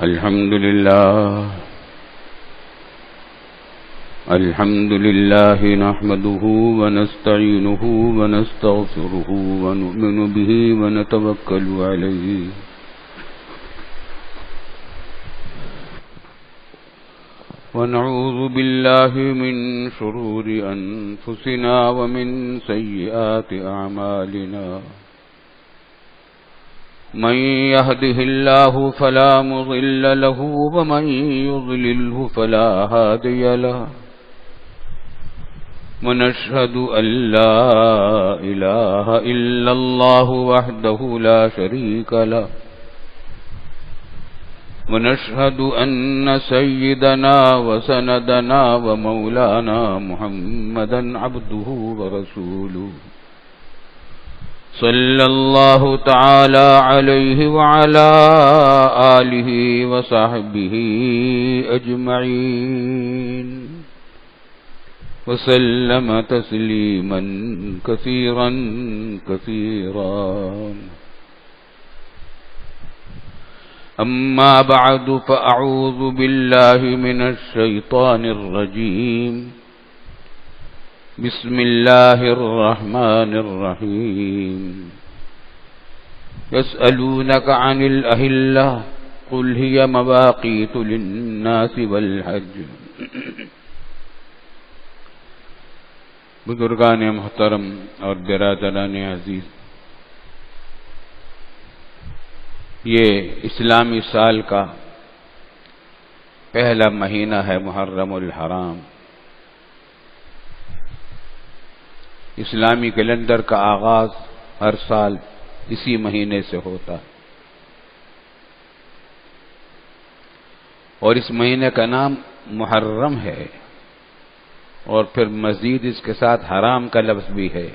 الحمد لله نحمده ونستعينه ونستغفره ونؤمن به ونتوكل عليه ونعوذ بالله من شرور أنفسنا ومن سيئات أعمالنا من يهده الله فلا مضل له ومن يضلله فلا هادي له ونشهد أن لا إله إلا الله وحده لا شريك له ونشهد أن سيدنا وسندنا ومولانا محمدا عبده ورسوله صلى الله تعالى عليه وعلى آله وصحبه أجمعين وسلم تسليما كثيرا كثيرا أما بعد فأعوذ بالله من الشيطان الرجيم بسم الله الرحمن الرحيم يسألونك عن الأهلة قل هي مواقيت للناس والحج بزرگان محترم اور برادران عزیز، یہ اسلامی سال کا پہلا مہینہ ہے محرم الحرام۔ اسلامی کیلنڈر کا آغاز ہر سال اسی مہینے سے ہوتا ہے، اور اس مہینے کا نام محرم ہے، اور پھر مزید اس کے ساتھ حرام کا لفظ بھی ہے۔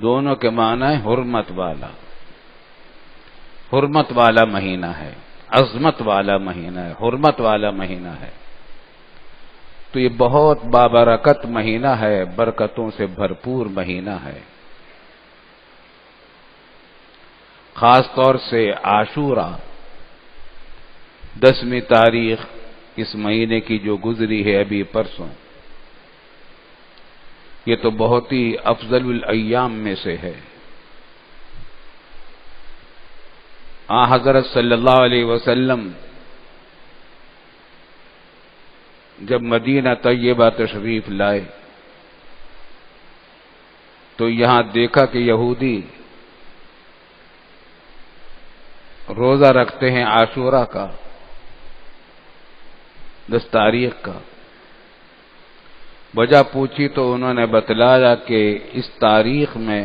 دونوں کے معنی ہے حرمت والا، حرمت والا مہینہ ہے، عظمت والا مہینہ ہے، حرمت والا مہینہ ہے۔ تو یہ بہت بابرکت مہینہ ہے، برکتوں سے بھرپور مہینہ ہے۔ خاص طور سے عاشورہ 10ویں تاریخ اس مہینے کی جو گزری ہے ابھی پرسوں، یہ تو بہت ہی افضل الایام میں سے ہے۔ حضرت صلی اللہ علیہ وسلم جب مدینہ طیبہ تشریف لائے تو یہاں دیکھا کہ یہودی روزہ رکھتے ہیں عاشورہ کا، 10 تاریخ کا۔ وجہ پوچھی تو انہوں نے بتلایا کہ اس تاریخ میں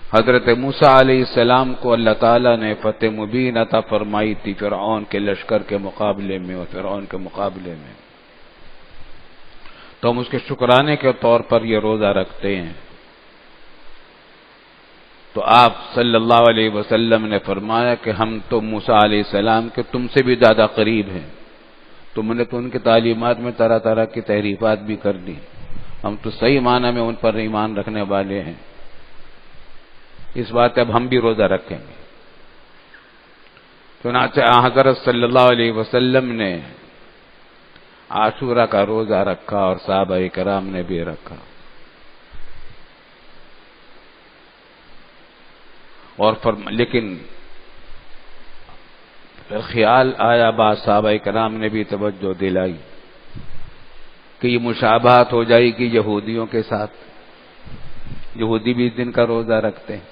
حضرت موسیٰ علیہ السلام کو اللہ تعالیٰ نے فتح مبین عطا فرمائی تھی فرعون کے لشکر کے مقابلے میں اور فرعون کے مقابلے میں، تو ہم اس کے شکرانے کے طور پر یہ روزہ رکھتے ہیں۔ تو آپ صلی اللہ علیہ وسلم نے فرمایا کہ ہم تو موسیٰ علیہ السلام کے تم سے بھی زیادہ قریب ہیں، تم نے تو ان کی تعلیمات میں طرح طرح کی تحریفات بھی کر دی، ہم تو صحیح معنی میں ان پر ایمان رکھنے والے ہیں، اس بات اب ہم بھی روزہ رکھیں گے۔ چنانچہ حضرت صلی اللہ علیہ وسلم نے عاشورہ کا روزہ رکھا اور صحابہ کرام نے بھی رکھا، اور لیکن پھر خیال آیا، بعض صحابہ کرام نے بھی توجہ دلائی کہ یہ مشابہت ہو جائے گی یہودیوں کے ساتھ، یہودی بھی اس دن کا روزہ رکھتے ہیں۔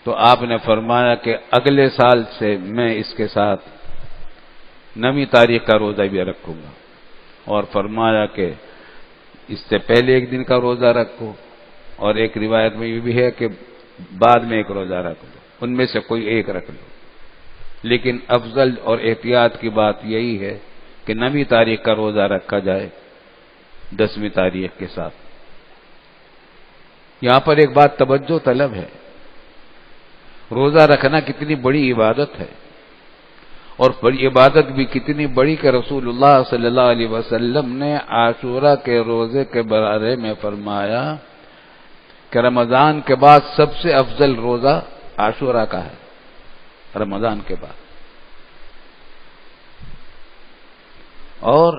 تو آپ نے فرمایا کہ اگلے سال سے میں اس کے ساتھ 9ویں تاریخ کا روزہ بھی رکھوں گا، اور فرمایا کہ اس سے پہلے ایک دن کا روزہ رکھو، اور ایک روایت میں یہ بھی ہے کہ بعد میں ایک روزہ رکھ لو، ان میں سے کوئی ایک رکھ لو، لیکن افضل اور احتیاط کی بات یہی ہے کہ 9ویں تاریخ کا روزہ رکھا جائے 10ویں تاریخ کے ساتھ۔ یہاں پر ایک بات توجہ طلب ہے، روزہ رکھنا کتنی بڑی عبادت ہے، اور بڑی عبادت بھی کتنی بڑی کہ رسول اللہ صلی اللہ علیہ وسلم نے عاشورہ کے روزے کے بارے میں فرمایا کہ رمضان کے بعد سب سے افضل روزہ عاشورہ کا ہے، رمضان کے بعد. اور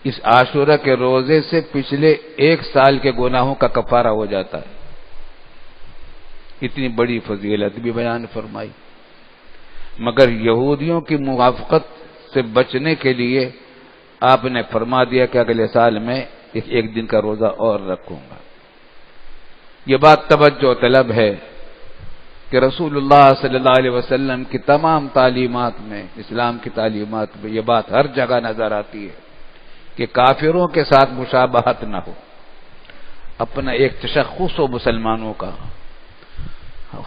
اس عاشورہ کے روزے سے پچھلے 1 سال کے گناہوں کا کفارہ ہو جاتا ہے. اتنی بڑی فضیلت بھی بیان فرمائی. مگر یہودیوں کی موافقت سے بچنے کے لیے آپ نے فرما دیا کہ اگلے سال میں 1 دن کا روزہ اور رکھوں گا. یہ بات توجہ طلب ہے کہ رسول اللہ صلی اللہ علیہ وسلم کی تمام تعلیمات میں، اسلام کی تعلیمات میں یہ بات ہر جگہ نظر آتی ہے کہ کافروں کے ساتھ مشابہت نہ ہو. اپنا ایک تشخص ہو مسلمانوں کا،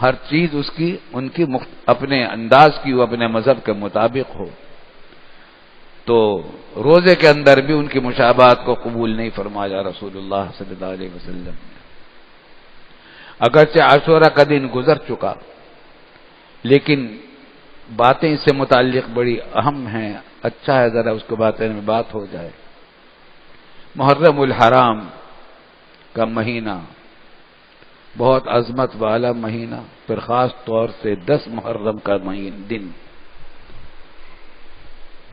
ہر چیز اس کی ان کی اپنے انداز کی ہو، اپنے مذہب کے مطابق ہو. تو روزے کے اندر بھی ان کی مشابہت کو قبول نہیں فرمایا رسول اللہ صلی اللہ علیہ وسلم نے. اگرچہ عاشورہ کا دن گزر چکا، لیکن باتیں اس سے متعلق بڑی اہم ہیں. اچھا ہے ذرا اس کے بارے میں بات ہو جائے. محرم الحرام کا مہینہ بہت عظمت والا مہینہ، پھر خاص طور سے 10 محرم کا دن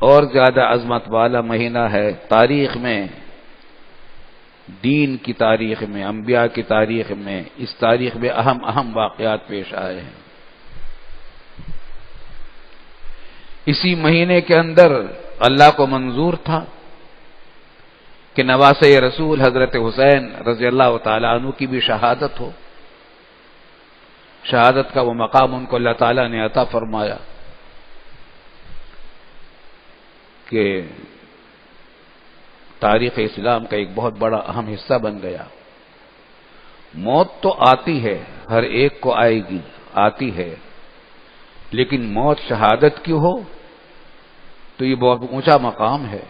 اور زیادہ عظمت والا مہینہ ہے. تاریخ میں، دین کی تاریخ میں، انبیاء کی تاریخ میں، اس تاریخ میں اہم واقعات پیش آئے ہیں. اسی مہینے کے اندر اللہ کو منظور تھا کہ نواسۂ رسول حضرت حسین رضی اللہ تعالیٰ عنہ کی بھی شہادت ہو. شہادت کا وہ مقام ان کو اللہ تعالیٰ نے عطا فرمایا کہ تاریخ اسلام کا ایک بہت بڑا اہم حصہ بن گیا. موت تو آتی ہے، ہر ایک کو آئے گی، آتی ہے، لیکن موت شہادت کی ہو تو یہ بہت اونچا مقام ہے.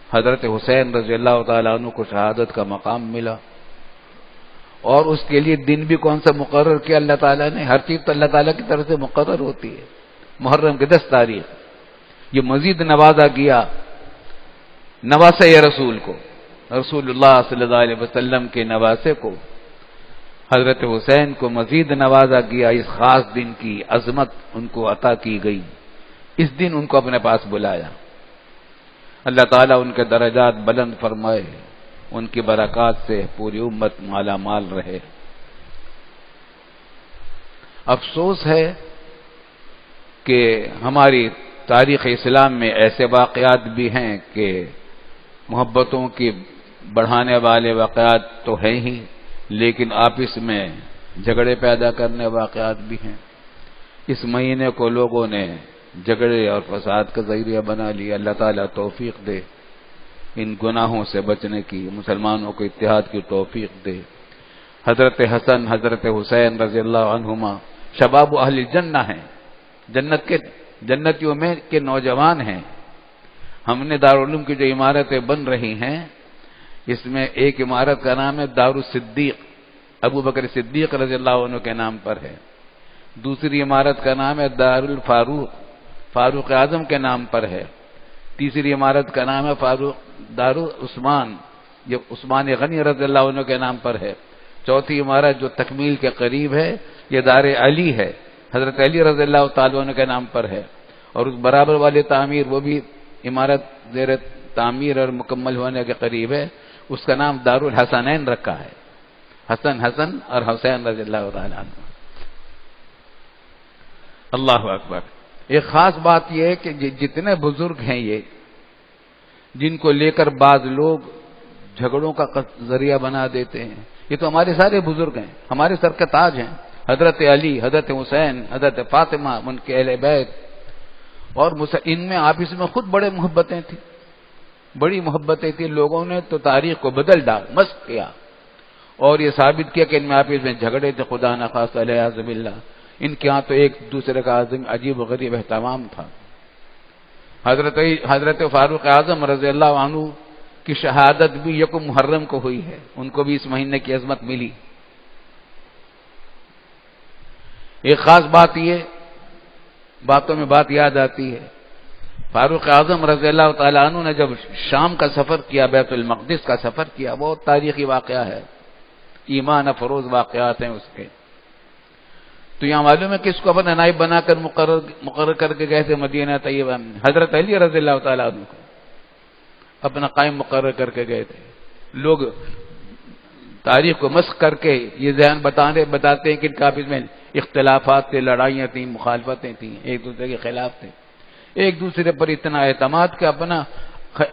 حضرت حسین رضی اللہ تعالیٰ عنہ کو شہادت کا مقام ملا، اور اس کے لیے دن بھی کون سا مقرر کیا اللہ تعالیٰ نے؟ ہر چیز تو اللہ تعالیٰ کی طرف سے مقرر ہوتی ہے. محرم کی 10 تاریخ یہ مزید نوازا گیا نواسۂ رسول کو، رسول اللہ صلی اللہ علیہ وسلم کے نواسے کو، حضرت حسین کو مزید نوازا گیا. اس خاص دن کی عظمت ان کو عطا کی گئی. اس دن ان کو اپنے پاس بلایا. اللہ تعالیٰ ان کے درجات بلند فرمائے، ان کی برکات سے پوری امت مالا مال رہے. افسوس ہے کہ ہماری تاریخ اسلام میں ایسے واقعات بھی ہیں کہ محبتوں کی بڑھانے والے واقعات تو ہیں ہی، لیکن آپس میں جھگڑے پیدا کرنے واقعات بھی ہیں. اس مہینے کو لوگوں نے جھگڑے اور فساد کا ذریعہ بنا لیا. اللہ تعالیٰ توفیق دے ان گناہوں سے بچنے کی، مسلمانوں کو اتحاد کی توفیق دے. حضرت حسن، حضرت حسین رضی اللہ عنہما شباب اہل الجنہ ہیں، جنتیوں میں کے نوجوان ہیں. ہم نے دارالعلوم کی جو عمارتیں بن رہی ہیں، اس میں ایک عمارت کا نام ہے دارالصدیق، ابو بکر صدیق رضی اللہ عنہ کے نام پر ہے. دوسری عمارت کا نام ہے دارالفاروق، فاروق اعظم کے نام پر ہے. تیسری عمارت کا نام ہے دارالعثمان، یہ عثمان غنی رضی اللہ عنہ کے نام پر ہے. چوتھی عمارت جو تکمیل کے قریب ہے یہ دار علی ہے، حضرت علی رضی اللہ تعالیٰ عنہ کے نام پر ہے. اور اس برابر والی تعمیر، وہ بھی عمارت زیر تعمیر اور مکمل ہونے کے قریب ہے، اس کا نام دارالحسنین رکھا ہے. حسن اور حسین رضی اللہ تعالیٰ عنہ. اللہ اکبر. ایک خاص بات یہ ہے کہ جتنے بزرگ ہیں یہ، جن کو لے کر بعض لوگ جھگڑوں کا ذریعہ بنا دیتے ہیں، یہ تو ہمارے سارے بزرگ ہیں، ہمارے سر کے تاج ہیں. حضرت علی، حضرت حسین، حضرت فاطمہ، ان کے اہل بیت، اور ان میں آپس میں خود بڑے محبتیں تھیں، بڑی محبتیں تھیں. لوگوں نے تو تاریخ کو بدل ڈال مسخ کیا اور یہ ثابت کیا کہ ان میں آپس میں جھگڑے تھے. خدا نخواستہ علیہ باللہ، ان کے ہاں تو ایک دوسرے کا عجیب و غریب اہتمام تھا. حضرت فاروق اعظم رضی اللہ عنہ کی شہادت بھی یکم محرم کو ہوئی ہے، ان کو بھی اس مہینے کی عظمت ملی. ایک خاص بات یہ، باتوں میں بات یاد آتی ہے، فاروق اعظم رضی اللہ تعالیٰ عنہ نے جب شام کا سفر کیا، بیت المقدس کا سفر کیا، بہت تاریخی واقعہ ہے، ایمان افروز واقعات ہیں اس کے. تو یہاں معلوم ہے کہ اس کو اپنا نائب بنا کر مقرر کر کے گئے تھے مدینہ طیبہ میں، حضرت علی رضی اللہ تعالیٰ عنہ کو اپنا قائم مقرر کر کے گئے تھے۔ لوگ تاریخ کو مسخ کر کے یہ ذہن بتاتے ہیں کہ ان کا آپس میں اختلافات تھے، لڑائیاں تھیں، مخالفتیں تھیں، ایک دوسرے کے خلاف تھے، ایک دوسرے پر اتنا اعتماد کہ اپنا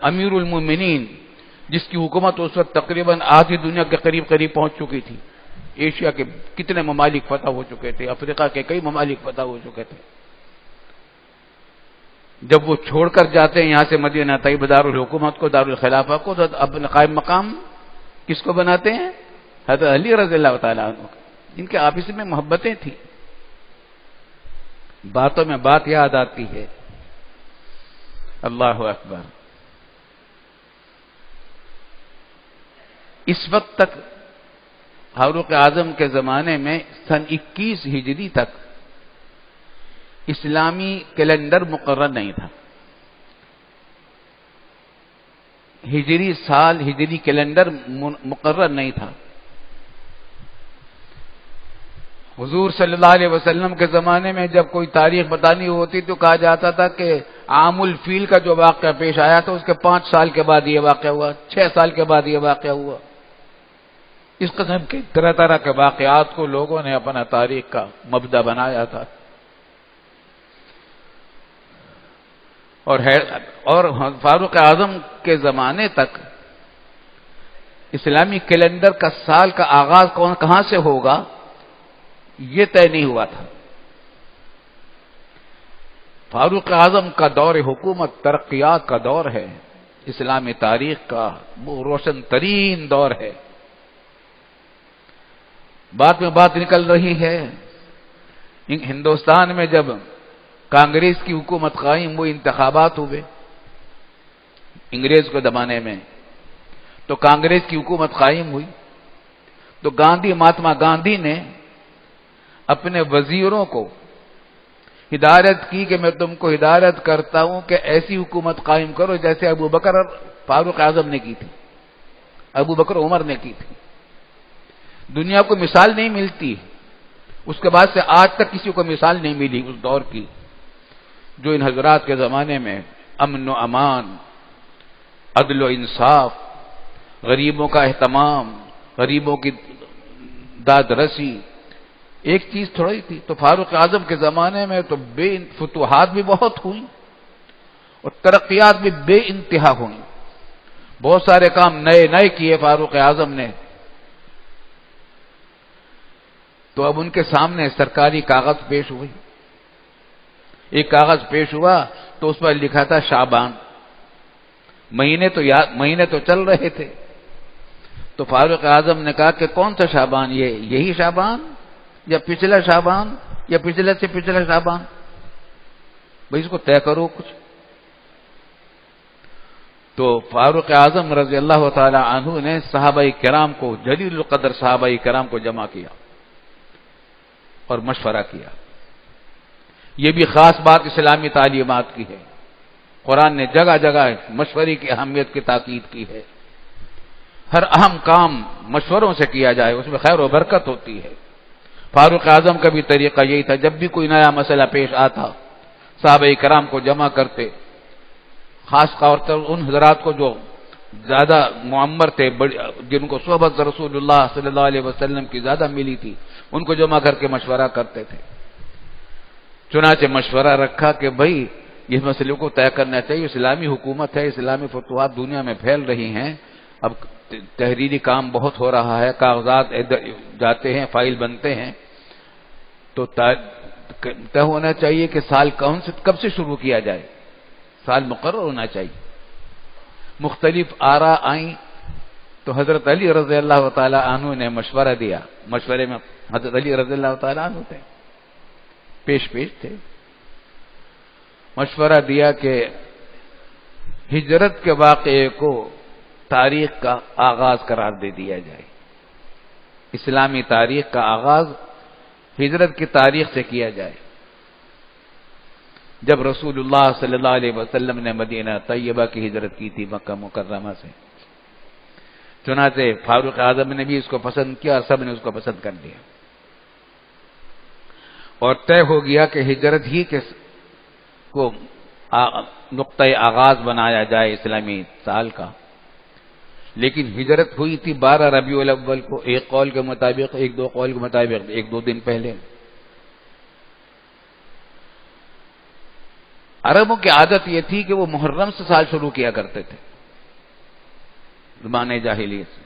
امیر المومنین جس کی حکومت اس وقت تقریباً آدھی دنیا کے قریب پہنچ چکی تھی، ایشیا کے کتنے ممالک فتح ہو چکے تھے، افریقہ کے کئی ممالک فتح ہو چکے تھے، جب وہ چھوڑ کر جاتے ہیں یہاں سے مدینہ طیبہ دارالحکومت کو، دارالخلافہ کو، تو اپنا قائم مقام کس کو بناتے ہیں؟ حضرت علی رضی اللہ تعالیٰ عنہ، جن کے آپس میں محبتیں تھیں۔ باتوں میں بات یاد آتی ہے، اللہ اکبر، اس وقت تک فاروق اعظم کے زمانے میں سن 21 ہجری تک اسلامی کیلنڈر مقرر نہیں تھا، ہجری سال، ہجری کیلنڈر مقرر نہیں تھا۔ حضور صلی اللہ علیہ وسلم کے زمانے میں جب کوئی تاریخ بتانی ہوتی تو کہا جاتا تھا کہ عام الفیل کا جو واقعہ پیش آیا تھا اس کے 5 سال کے بعد یہ واقعہ ہوا، 6 سال کے بعد یہ واقعہ ہوا۔ اس قسم کے طرح طرح کے واقعات کو لوگوں نے اپنا تاریخ کا مبدا بنایا تھا، اور فاروق اعظم کے زمانے تک اسلامی کیلنڈر کا سال کا آغاز کہاں سے ہوگا یہ طے نہیں ہوا تھا۔ فاروق اعظم کا دور حکومت ترقیات کا دور ہے، اسلامی تاریخ کا وہ روشن ترین دور ہے۔ بات میں بات نکل رہی ہے، ہندوستان میں جب کانگریس کی حکومت قائم ہوئی، انتخابات ہوئے انگریز کو دبانے میں، تو کانگریس کی حکومت قائم ہوئی، تو مہاتما گاندھی نے اپنے وزیروں کو ہدایت کی کہ میں تم کو ہدایت کرتا ہوں کہ ایسی حکومت قائم کرو جیسے ابو بکر اور فاروق اعظم نے کی تھی، ابو بکر عمر نے کی تھی۔ دنیا کو مثال نہیں ملتی، اس کے بعد سے آج تک کسی کو مثال نہیں ملی اس دور کی، جو ان حضرات کے زمانے میں امن و امان، عدل و انصاف، غریبوں کا اہتمام، غریبوں کی داد رسی، ایک چیز تھوڑی تھی۔ تو فاروق اعظم کے زمانے میں تو فتوحات بھی بہت ہوئی اور ترقیات بھی بے انتہا ہوئی، بہت سارے کام نئے کیے فاروق اعظم نے۔ تو اب ان کے سامنے سرکاری کاغذ پیش ہوئی، ایک کاغذ پیش ہوا تو اس پر لکھا تھا شعبان، مہینے تو چل رہے تھے۔ تو فاروق اعظم نے کہا کہ کون سا شعبان، یہی شعبان یا پچھلا شعبان یا پچھلے سے پچھلا شعبان، بھائی اس کو طے کرو کچھ۔ تو فاروق اعظم رضی اللہ تعالی عنہ نے صحابہ کرام کو، جلیل القدر صحابہ کرام کو جمع کیا اور مشورہ کیا۔ یہ بھی خاص بات اسلامی تعلیمات کی ہے، قرآن نے جگہ جگہ مشورے کی اہمیت کی تاکید کی ہے۔ ہر اہم کام مشوروں سے کیا جائے، اس میں خیر و برکت ہوتی ہے۔ فاروق اعظم کا بھی طریقہ یہی تھا، جب بھی کوئی نیا مسئلہ پیش آتا صحابہ کرام کو جمع کرتے، خاص طور پر ان حضرات کو جو زیادہ معمر تھے، جن کو صحبت رسول اللہ صلی اللہ علیہ وسلم کی زیادہ ملی تھی، ان کو جمع کر کے مشورہ کرتے تھے۔ چنانچہ مشورہ رکھا کہ بھائی اس مسئلے کو طے کرنا چاہیے، اسلامی حکومت ہے، اسلامی فتوحات دنیا میں پھیل رہی ہیں، اب تحریری کام بہت ہو رہا ہے، کاغذات جاتے ہیں، فائل بنتے ہیں، تو طے ہونا چاہیے کہ سال کب سے شروع کیا جائے، سال مقرر ہونا چاہیے۔ مختلف آراء آئیں تو حضرت علی رضی اللہ تعالی عنہ نے مشورہ دیا، مشورے میں حضرت علی رضی اللہ تعالی عنہ تھے، پیش تھے، مشورہ دیا کہ ہجرت کے واقعے کو تاریخ کا آغاز قرار دے دیا جائے، اسلامی تاریخ کا آغاز ہجرت کی تاریخ سے کیا جائے، جب رسول اللہ صلی اللہ علیہ وسلم نے مدینہ طیبہ کی ہجرت کی تھی مکہ مکرمہ سے۔ چنانچہ فاروق اعظم نے بھی اس کو پسند کیا اور سب نے اس کو پسند کر لیا۔ اور طے ہو گیا کہ ہجرت ہی کے کو نقطۂ آغاز بنایا جائے اسلامی سال کا، لیکن ہجرت ہوئی تھی 12 ربیع الاول کو، ایک قول کے مطابق، ایک دو قول کے مطابق ایک دو دن پہلے۔ عربوں کی عادت یہ تھی کہ وہ محرم سے سال شروع کیا کرتے تھے زمانے جاہلیت سے۔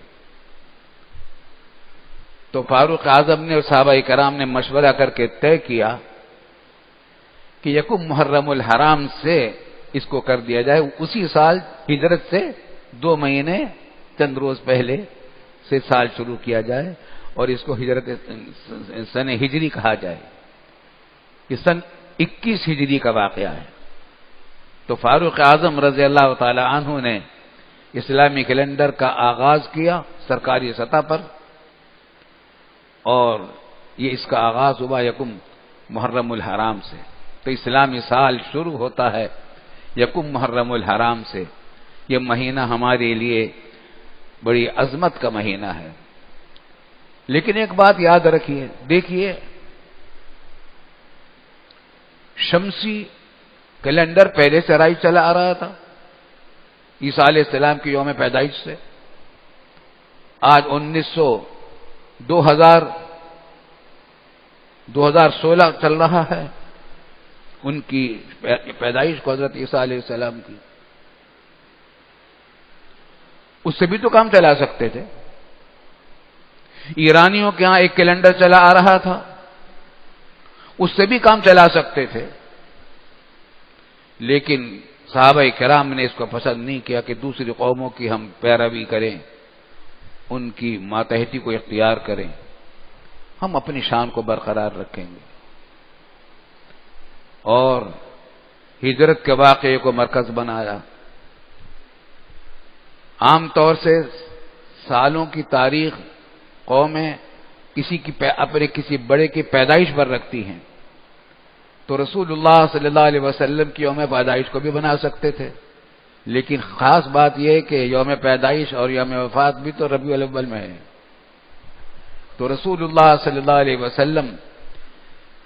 تو فاروق اعظم نے اور صحابہ کرام نے مشورہ کر کے طے کیا کہ یکم محرم الحرام سے اس کو کر دیا جائے، اسی سال ہجرت سے 2 مہینے چند روز پہلے سے سال شروع کیا جائے اور اس کو ہجرت سن ہجری کہا جائے۔ یہ سن 21 ہجری کا واقعہ ہے۔ تو فاروق اعظم رضی اللہ تعالی عنہ نے اسلامی کیلنڈر کا آغاز کیا سرکاری سطح پر، اور یہ اس کا آغاز ہوا یکم محرم الحرام سے۔ تو اسلامی سال شروع ہوتا ہے یکم محرم الحرام سے۔ یہ مہینہ ہمارے لیے بڑی عظمت کا مہینہ ہے۔ لیکن ایک بات یاد رکھیے، دیکھیے شمسی کیلنڈر پہلے سے رائج چلا آ رہا تھا عیسیٰ علیہ السلام کی یوم پیدائش سے۔ آج 2016 چل رہا ہے ان کی پیدائش کو، حضرت عیسیٰ علیہ السلام کی۔ اس سے بھی تو کام چلا سکتے تھے۔ ایرانیوں کے ہاں ایک کیلنڈر چلا آ رہا تھا، اس سے بھی کام چلا سکتے تھے، لیکن صحابہ کرام نے اس کو پسند نہیں کیا کہ دوسری قوموں کی ہم پیروی کریں، ان کی ماتحتی کو اختیار کریں، ہم اپنی شان کو برقرار رکھیں گے۔ اور ہجرت کے واقعے کو مرکز بنایا۔ عام طور سے سالوں کی تاریخ قومیں اپنے کسی بڑے کی پیدائش پر رکھتی ہیں، تو رسول اللہ صلی اللہ علیہ وسلم کی یوم پیدائش کو بھی بنا سکتے تھے، لیکن خاص بات یہ ہے کہ یوم پیدائش اور یوم وفات بھی تو ربیع الاول میں ہے۔ تو رسول اللہ صلی اللہ علیہ وسلم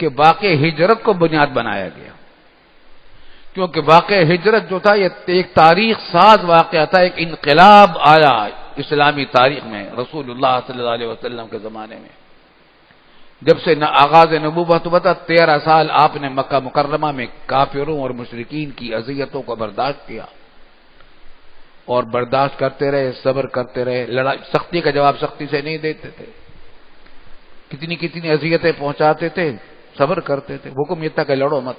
کے واقع ہجرت کو بنیاد بنایا گیا، کیونکہ واقع ہجرت جو تھا یہ ایک تاریخ ساز واقعہ تھا، ایک انقلاب آیا اسلامی تاریخ میں رسول اللہ صلی اللہ علیہ وسلم کے زمانے میں۔ جب سے آغاز نبوت ہوا تھا 13 سال آپ نے مکہ مکرمہ میں کافروں اور مشرکین کی اذیتوں کو برداشت کیا، اور برداشت کرتے رہے، صبر کرتے رہے، لڑائی سختی کا جواب سختی سے نہیں دیتے تھے، کتنی کتنی اذیتیں پہنچاتے تھے، صبر کرتے تھے۔ حکم یہ تھا کہ لڑو مت۔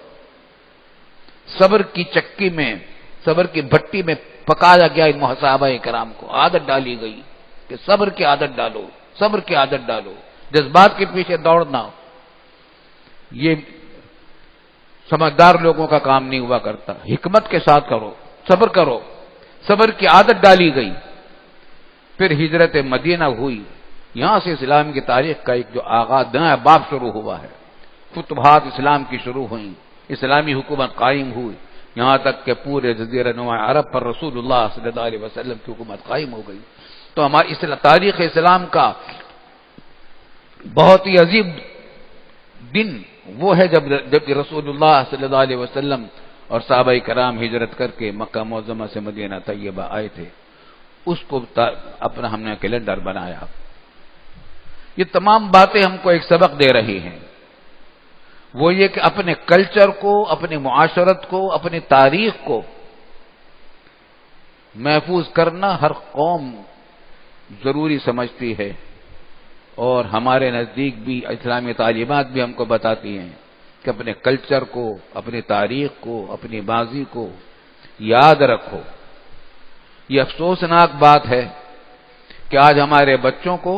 صبر کی چکی میں، صبر کی بھٹی میں پکایا گیا ان صحابہ کرام کو، عادت ڈالی گئی کہ صبر کی عادت ڈالو، صبر کی عادت ڈالو، جذبات کے پیچھے دوڑنا یہ سمجھدار لوگوں کا کام نہیں ہوا کرتا۔ حکمت کے ساتھ کرو، صبر کرو، صبر کی عادت ڈالی گئی۔ پھر ہجرت مدینہ ہوئی، یہاں سے اسلام کی تاریخ کا ایک جو آغاز نیا باب شروع ہوا ہے، فتوحات اسلام کی شروع ہوئیں، اسلامی حکومت قائم ہوئی، یہاں تک کہ پورے جزیرہ نما عرب پر رسول اللہ صلی اللہ علیہ وسلم کی حکومت قائم ہو گئی۔ تو ہماری تاریخ اسلام کا بہت ہی عظیم دن وہ ہے جب رسول اللہ صلی اللہ علیہ وسلم اور صحابہ کرام ہجرت کر کے مکہ معظمہ سے مدینہ طیبہ آئے تھے، اس کو اپنا ہم نے کیلنڈر بنایا۔ یہ تمام باتیں ہم کو ایک سبق دے رہی ہیں، وہ یہ کہ اپنے کلچر کو، اپنی معاشرت کو، اپنی تاریخ کو محفوظ کرنا ہر قوم ضروری سمجھتی ہے، اور ہمارے نزدیک بھی اسلامی تعلیمات بھی ہم کو بتاتی ہیں کہ اپنے کلچر کو، اپنی تاریخ کو، اپنی ماضی کو یاد رکھو۔ یہ افسوسناک بات ہے کہ آج ہمارے بچوں کو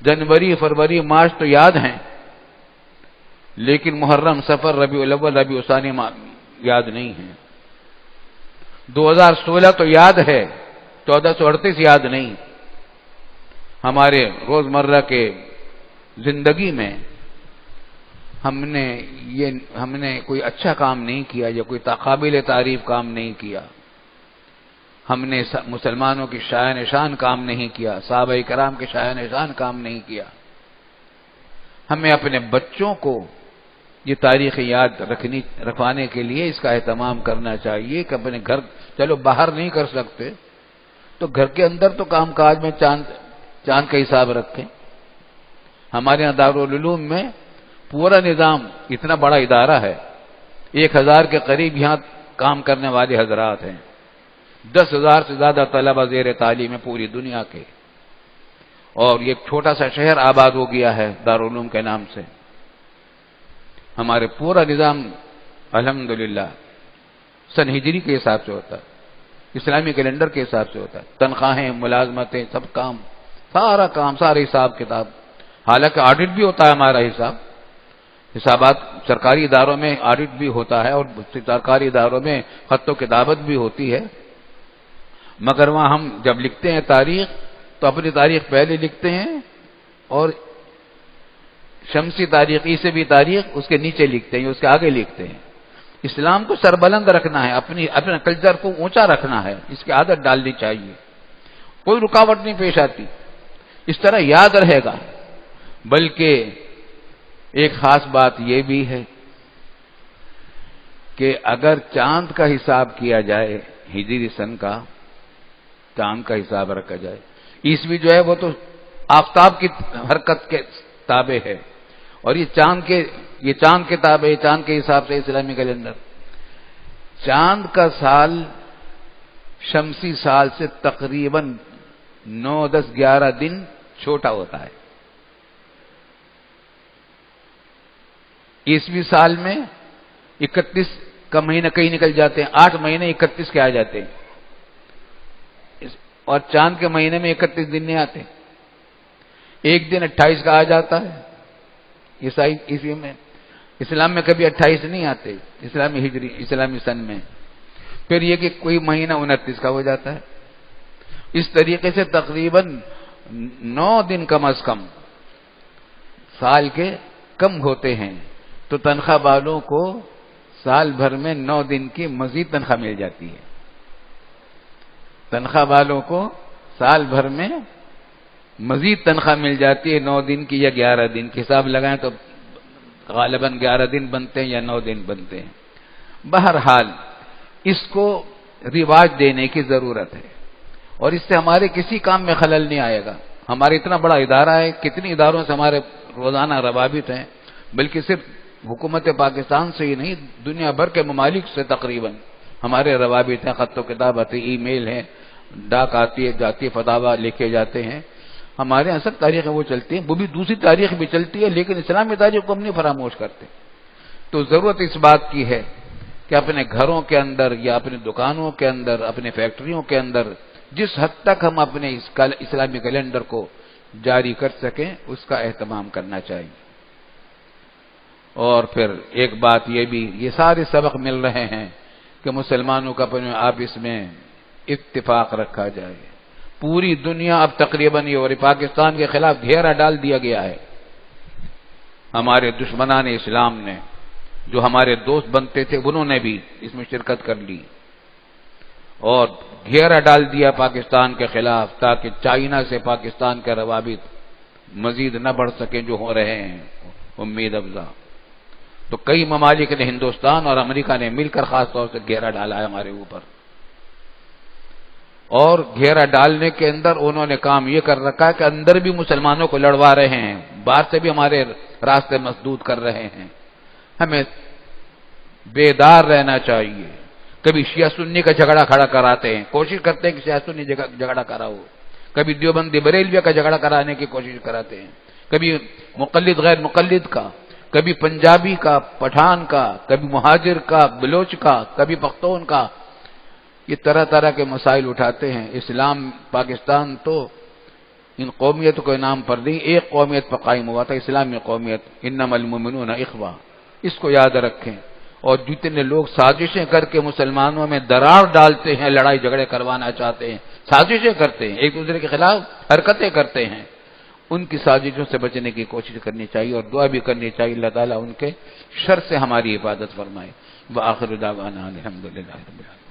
جنوری، فروری، مارچ تو یاد ہیں، لیکن محرم، صفر، ربیع الاول، ربیع ثانی یاد نہیں ہیں۔ 2016 تو یاد ہے، 1438 یاد نہیں۔ ہمارے روزمرہ کے زندگی میں ہم نے کوئی اچھا کام نہیں کیا یا کوئی قابل تعریف کام نہیں کیا، ہم نے مسلمانوں کی شایان شان کام نہیں کیا، صحابہ کرام کے شایان شان کام نہیں کیا۔ ہمیں اپنے بچوں کو یہ تاریخ یاد رکھوانے کے لیے اس کا اہتمام کرنا چاہیے کہ اپنے گھر، چلو باہر نہیں کر سکتے تو گھر کے اندر تو کام کاج میں چاند کا حساب رکھیں. ہمارے یہاں دارالعلوم میں پورا نظام، اتنا بڑا ادارہ ہے، 1000 کے قریب یہاں کام کرنے والے حضرات ہیں، 10,000 سے زیادہ طلبہ زیر تعلیم ہے پوری دنیا کے، اور یہ چھوٹا سا شہر آباد ہو گیا ہے دارالعلوم کے نام سے. ہمارے پورا نظام الحمدللہ سن ہجری کے حساب سے ہوتا ہے، اسلامی کیلنڈر کے حساب سے ہوتا ہے. تنخواہیں، ملازمتیں، سب کام، سارا کام، سارے حساب کتاب. حالانکہ آڈٹ بھی ہوتا ہے ہمارا حسابات سرکاری اداروں میں آڈٹ بھی ہوتا ہے، اور سرکاری اداروں میں خط و کتابت بھی ہوتی ہے، مگر وہاں ہم جب لکھتے ہیں تاریخ تو اپنی تاریخ پہلے لکھتے ہیں اور شمسی تاریخ، عیسوی تاریخ اس کے نیچے لکھتے ہیں، اس کے آگے لکھتے ہیں. اسلام کو سربلند رکھنا ہے، اپنے کلچر کو اونچا رکھنا ہے، اس کی عادت ڈالنی چاہیے، کوئی رکاوٹ نہیں پیش آتی، اس طرح یاد رہے گا. بلکہ ایک خاص بات یہ بھی ہے کہ اگر چاند کا حساب کیا جائے، ہجری سن کا چاند کا حساب رکھا جائے، عیسوی جو ہے وہ تو آفتاب کی حرکت کے تابع ہے، اور یہ چاند کے تابع، چاند کے حساب سے اسلامی کیلنڈر. چاند کا سال شمسی سال سے تقریباً 9، 10، 11 دن چھوٹا ہوتا ہے. عیسوی سال میں 31 کا مہینہ کئی نکل جاتے ہیں، 8 مہینے 31 کے آ جاتے ہیں، اور چاند کے مہینے میں 31 دن نہیں آتے. ایک دن 28 کا آ جاتا ہے عیسوی میں، اسلام میں کبھی 28 نہیں آتے اسلامی سن میں. پھر یہ کہ کوئی مہینہ 29 کا ہو جاتا ہے. اس طریقے سے تقریباً 9 دن کم از کم سال کے کم ہوتے ہیں، تو تنخواہ والوں کو سال بھر میں 9 دن کی مزید تنخواہ مل جاتی ہے. تنخواہ والوں کو سال بھر میں مزید تنخواہ مل جاتی ہے 9 دن کی یا 11 دن کی. حساب لگائیں تو غالباً 11 دن بنتے ہیں یا 9 دن بنتے ہیں. بہرحال اس کو رواج دینے کی ضرورت ہے، اور اس سے ہمارے کسی کام میں خلل نہیں آئے گا. ہمارا اتنا بڑا ادارہ ہے، کتنی اداروں سے ہمارے روزانہ روابط ہیں، بلکہ صرف حکومت پاکستان سے ہی نہیں، دنیا بھر کے ممالک سے تقریباً ہمارے روابط ہیں، خط و کتابت، ای میل ہیں، ڈاک آتی ہے جاتی ہے، فتاوی لکھے جاتے ہیں. ہمارے یہاں سب تاریخیں وہ چلتی ہیں، وہ بھی دوسری تاریخ بھی چلتی ہے، لیکن اسلامی تاریخ کو ہم نہیں فراموش کرتے. تو ضرورت اس بات کی ہے کہ اپنے گھروں کے اندر یا اپنے دکانوں کے اندر، اپنے فیکٹریوں کے اندر جس حد تک ہم اپنے اسلامی کیلنڈر کو جاری کر سکیں اس کا اہتمام کرنا چاہیے. اور پھر ایک بات یہ بھی، یہ سارے سبق مل رہے ہیں کہ مسلمانوں کا اپنے آپس میں اتفاق رکھا جائے. پوری دنیا اب تقریباً یہ اور پاکستان کے خلاف گھیرا ڈال دیا گیا ہے. ہمارے دشمنان اسلام نے، جو ہمارے دوست بنتے تھے، انہوں نے بھی اس میں شرکت کر لی اور گھیرا ڈال دیا پاکستان کے خلاف، تاکہ چائنا سے پاکستان کے روابط مزید نہ بڑھ سکیں جو ہو رہے ہیں امید افزا. تو کئی ممالک نے، ہندوستان اور امریکہ نے مل کر خاص طور سے گھیرا ڈالا ہے ہمارے اوپر، اور گھیرا ڈالنے کے اندر انہوں نے کام یہ کر رکھا ہے کہ اندر بھی مسلمانوں کو لڑوا رہے ہیں، باہر سے بھی ہمارے راستے مسدود کر رہے ہیں. ہمیں بیدار رہنا چاہیے. کبھی شیعہ سنی کا جھگڑا کھڑا کراتے ہیں، کوشش کرتے ہیں کہ شیعہ سنی جھگڑا کرا ہو، کبھی دیوبندی بریلوی کا جھگڑا کرانے کی کوشش کراتے ہیں، کبھی مقلد غیر مقلد کا، کبھی پنجابی کا، پٹھان کا، کبھی مہاجر کا، بلوچ کا، کبھی پختون کا. یہ طرح طرح کے مسائل اٹھاتے ہیں. اسلام پاکستان تو ان قومیتوں کے نام پر نہیں، ایک قومیت پر قائم ہوا تھا، اسلامی قومیت، انما المؤمنون اخوہ. اس کو یاد رکھیں. اور جتنے لوگ سازشیں کر کے مسلمانوں میں درار ڈالتے ہیں، لڑائی جھگڑے کروانا چاہتے ہیں، سازشیں کرتے ہیں، ایک دوسرے کے خلاف حرکتیں کرتے ہیں، ان کی سازشوں سے بچنے کی کوشش کرنی چاہیے اور دعا بھی کرنی چاہیے اللہ تعالیٰ ان کے شر سے ہماری حفاظت فرمائے. وآخر دعوانا الحمدللہ رب العالمین.